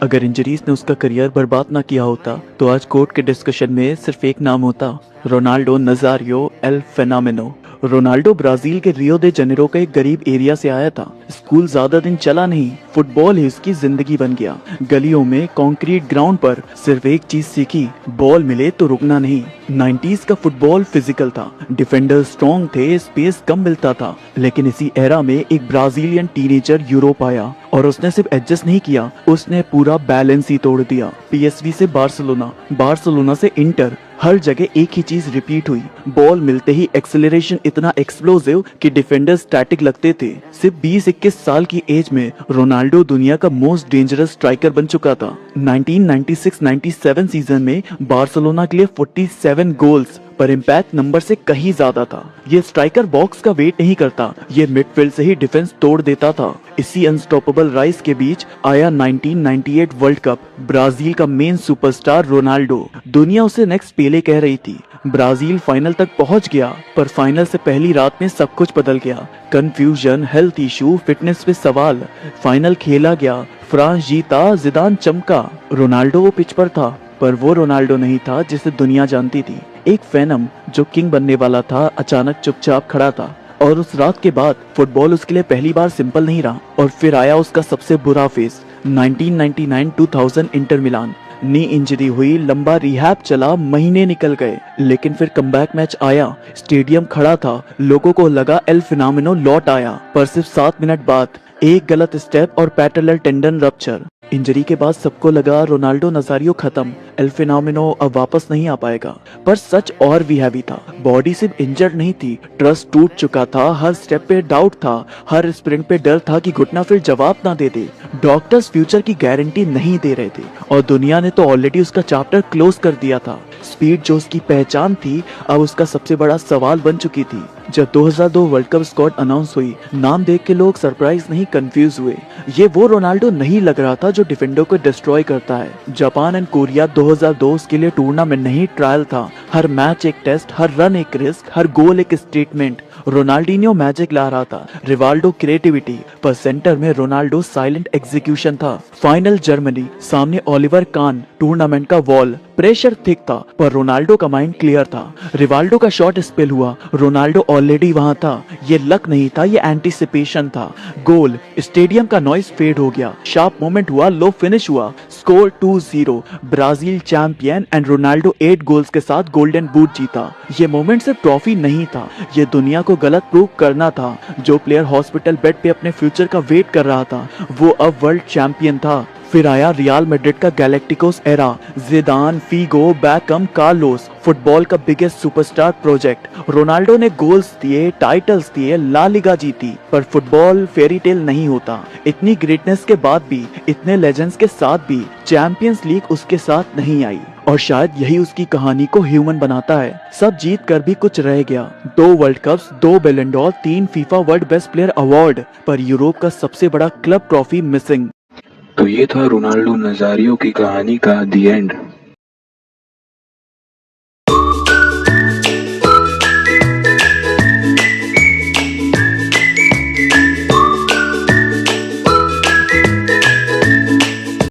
अगर इंजरीज ने उसका करियर बर्बाद ना किया होता तो आज कोर्ट के डिस्कशन में सिर्फ एक नाम होता, Ronaldo Nazario El Fenomeno. Ronaldo Brazil के रियो दे जनेरो का एक गरीब एरिया से आया था। स्कूल ज्यादा दिन चला नहीं, फुटबॉल ही उसकी जिंदगी बन गया। गलियों में कंक्रीट ग्राउंड पर सिर्फ एक चीज सीखी, बॉल मिले तो रुकना नहीं। 90s का फुटबॉल फिजिकल था, डिफेंडर स्ट्रॉन्ग थे, स्पेस कम मिलता था। लेकिन इसी एरा में एक ब्राजीलियन टीनेजर यूरोप आया और उसने सिर्फ एडजस्ट नहीं किया, उसने पूरा बैलेंस ही तोड़ दिया। पीएसवी से बार्सिलोना, बार्सिलोना से इंटर, हर जगह एक ही चीज रिपीट हुई। बॉल मिलते ही एक्सेलरेशन इतना एक्सप्लोसिव कि डिफेंडर स्टैटिक लगते थे। सिर्फ 20-21 साल की एज में रोनाल्डो दुनिया का मोस्ट डेंजरस स्ट्राइकर बन चुका था। 1996-97 सीजन में बार्सिलोना के लिए 47 गोल्स, पर इम्पैक्ट नंबर से कहीं ज्यादा था। ये स्ट्राइकर बॉक्स का वेट नहीं करता, ये मिडफील्ड से ही डिफेंस तोड़ देता था। इसी अनस्टॉपेबल राइज के बीच आया 1998 वर्ल्ड कप। ब्राजील का मेन सुपरस्टार रोनाल्डो, दुनिया उसे नेक्स्ट पेले कह रही थी। ब्राजील फाइनल तक पहुंच गया, पर फाइनल से पहली रात में सब कुछ बदल गया। कंफ्यूजन, हेल्थ इशू, फिटनेस पे सवाल। फाइनल खेला गया, फ्रांस जीता, जिदान चमका। रोनाल्डो वो पिच पर था, पर वो रोनाल्डो नहीं था जिसे दुनिया जानती थी। एक फैनम जो किंग बनने वाला था अचानक चुपचाप खड़ा था। और उस रात के बाद फुटबॉल उसके लिए पहली बार सिंपल नहीं रहा। और फिर आया उसका सबसे बुरा phase, 1999-2000 Inter Milan. Knee injury हुई, लंबा रिहैब चला, महीने निकल गए, लेकिन फिर कमबैक मैच आया। स्टेडियम खड़ा था, लोगों को लगा एल फिनोमेनो लौट आया। पर सिर्फ 7 मिनट बाद एक गलत स्टेप और पैटेलर टेंडन रप्चर। इंजरी के बाद सबको लगा रोनाल्डो नजारियो खत्म, एल फिनोमेनो अब वापस नहीं आ पाएगा। पर सच और भी हैवी था। बॉडी सिर्फ इंजर्ड नहीं थी, ट्रस्ट टूट चुका था। हर स्टेप पे डाउट था, हर स्प्रिंट पे डर था कि घुटना फिर जवाब ना दे दे। डॉक्टर्स फ्यूचर की गारंटी नहीं दे रहे थे और दुनिया ने तो ऑलरेडी उसका चैप्टर क्लोज कर दिया था। स्पीड जो उसकी पहचान थी, अब उसका सबसे बड़ा सवाल बन चुकी थी। जब 2002 वर्ल्ड कप स्क्वाड अनाउंस हुई, नाम देख के लोग सरप्राइज नहीं, कंफ्यूज हुए। ये वो रोनाल्डो नहीं लग रहा था जो डिफेंडर को डिस्ट्रॉय करता है। जापान एंड कोरिया 2002 के लिए टूर्नामेंट नहीं, ट्रायल था। हर मैच एक टेस्ट, हर रन एक रिस्क, हर गोल एक स्टेटमेंट। रोनाल्डिनियो मैजिक ला रहा था, रिवाल्डो क्रिएटिविटी, पर सेंटर में रोनाल्डो साइलेंट एग्जीक्यूशन था। फाइनल जर्मनी, सामने ओलिवर कान, टूर्नामेंट का वॉल। प्रेशर थिक था, पर रोनाल्डो का माइंड क्लियर था। रिवाल्डो का शॉट स्पेल हुआ, रोनाल्डो ऑलरेडी वहां था। ये लक नहीं था, ये एंटीसिपेशन था। गोल, स्टेडियम का नॉइस फेड हो गया, शार्प मोमेंट हुआ, लो फिनिश हुआ। Score 2-0, Brazil champion and Ronaldo 8 goals के साथ गोल्डन बूट जीता। ये मोमेंट सिर्फ ट्रॉफी नहीं था, ये दुनिया को गलत प्रूव करना था। जो प्लेयर हॉस्पिटल बेड पे अपने फ्यूचर का वेट कर रहा था, वो अब वर्ल्ड चैंपियन था। फिर आया रियल मैड्रिड का galacticos era, जिदान, Figo, Beckham, Carlos, football का बिगेस्ट सुपरस्टार प्रोजेक्ट। रोनाल्डो ने गोल्स दिए, टाइटल्स दिए, ला लिगा जीती, पर फुटबॉल फेरी टेल नहीं होता। इतनी ग्रेटनेस के बाद भी, इतने लेजेंड्स के साथ भी चैंपियंस लीग उसके साथ नहीं आई। और शायद यही उसकी कहानी को ह्यूमन बनाता है। सब जीत कर भी कुछ रह गया, 2 वर्ल्ड कप्स, 2 बैलन Dar, 3 FIFA world best player award, पर यूरोप का सबसे बड़ा क्लब ट्रॉफी मिसिंग। तो ये था रोनाल्डो नजारियो की कहानी का दी एंड।